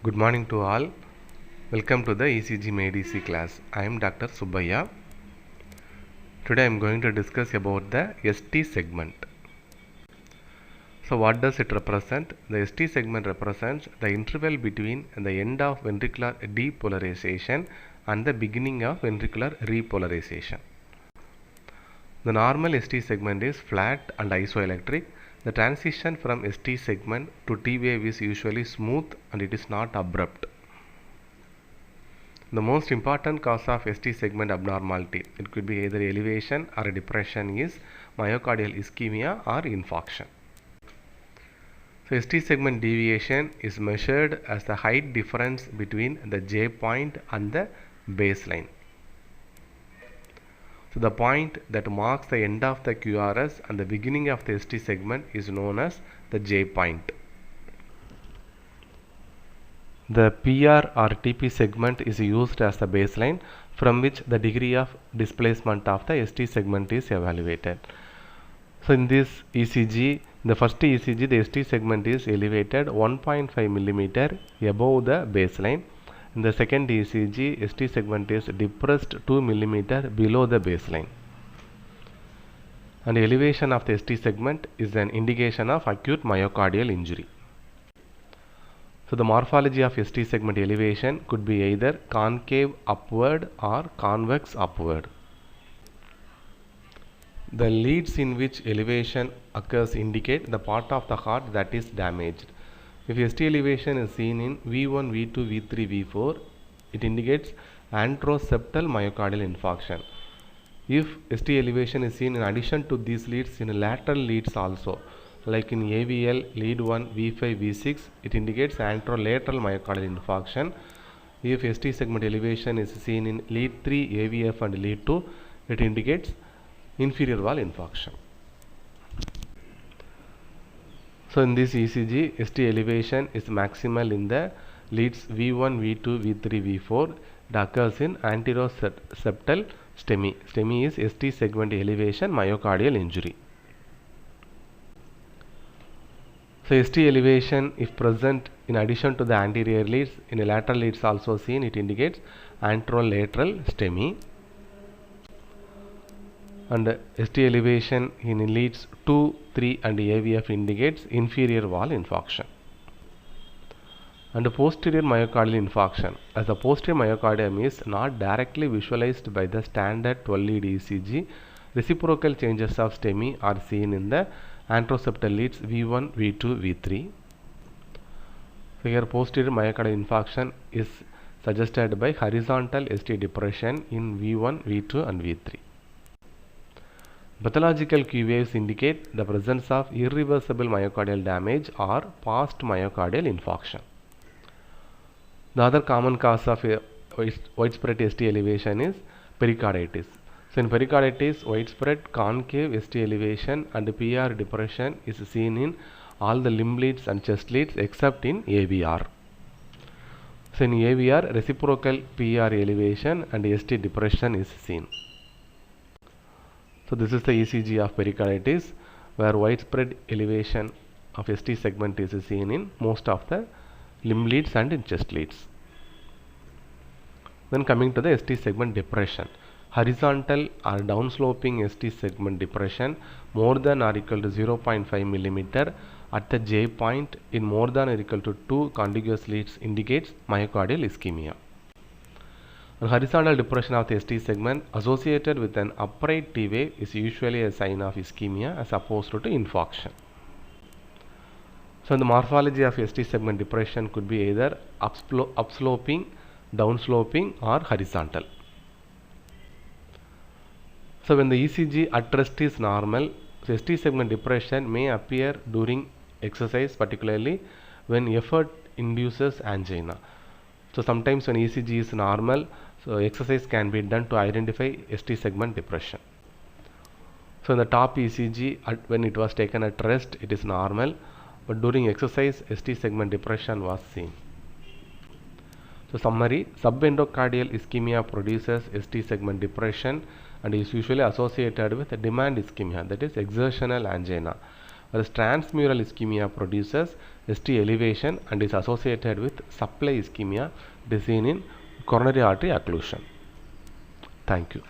Good morning to all. Welcome to the ECG MEDC class. I am Dr. Subbaiah. Today I am going to discuss about the ST segment. So what does it represent? The ST segment represents the interval between the end of ventricular depolarization and the beginning of ventricular repolarization. The normal ST segment is flat and isoelectric. The transition from ST segment to T wave is usually smooth and it is not abrupt. The most important cause of ST segment abnormality, it could be either elevation or depression, is myocardial ischemia or infarction. So ST segment deviation is measured as the height difference between the J point and the baseline. So the point that marks the end of the QRS and the beginning of the ST segment is known as the J point. The PR or TP segment is used as the baseline from which the degree of displacement of the ST segment is evaluated. So in this ECG, the first ECG, the ST segment is elevated 1.5 mm above the baseline. In the second ECG, ST segment is depressed 2 mm below the baseline. And elevation of the ST segment is an indication of acute myocardial injury. So the morphology of ST segment elevation could be either concave upward or convex upward. The leads in which elevation occurs indicate the part of the heart that is damaged. If ST elevation is seen in V1, V2, V3, V4, it indicates anteroseptal myocardial infarction. If ST elevation is seen in addition to these leads in lateral leads also, like in AVL, lead 1, V5, V6, it indicates anterolateral myocardial infarction. If ST segment elevation is seen in lead 3, AVF and lead 2, it indicates inferior wall infarction. So in this ECG, ST elevation is maximal in the leads V1, V2, V3, V4. It occurs in anteroseptal STEMI. STEMI is ST segment elevation myocardial injury. So ST elevation, if present in addition to the anterior leads, in a lateral leads also seen, it indicates anterolateral STEMI. And ST elevation in leads 2, 3 and AVF indicates inferior wall infarction. And posterior myocardial infarction, as the posterior myocardium is not directly visualized by the standard 12-lead ECG, reciprocal changes of STEMI are seen in the anteroseptal leads V1, V2, V3. So here posterior myocardial infarction is suggested by horizontal ST depression in V1, V2 and V3. Pathological Q waves indicate the presence of irreversible myocardial damage or past myocardial infarction. The other common cause of widespread ST elevation is pericarditis. So in pericarditis, widespread concave ST elevation and PR depression is seen in all the limb leads and chest leads except in AVR. So in AVR, reciprocal PR elevation and ST depression is seen. So this is the ECG of pericarditis, where widespread elevation of ST segment is seen in most of the limb leads and in chest leads. Then coming to the ST segment depression. Horizontal or downsloping ST segment depression more than or equal to 0.5 mm at the J point in more than or equal to 2 contiguous leads indicates myocardial ischemia. And horizontal depression of the ST segment associated with an upright T wave is usually a sign of ischemia as opposed to infarction. So the morphology of ST segment depression could be either upsloping, downsloping or horizontal. So when the ECG at rest is normal, ST segment depression may appear during exercise, particularly when effort induces angina. So sometimes when ECG is normal, so exercise can be done to identify ST segment depression. So in the top ECG, when it was taken at rest, it is normal, but during exercise, ST segment depression was seen. So summary, subendocardial ischemia produces ST segment depression and is usually associated with demand ischemia, that is exertional angina. Whereas transmural ischemia produces ST elevation and is associated with supply ischemia, it is seen in coronary artery occlusion. Thank you.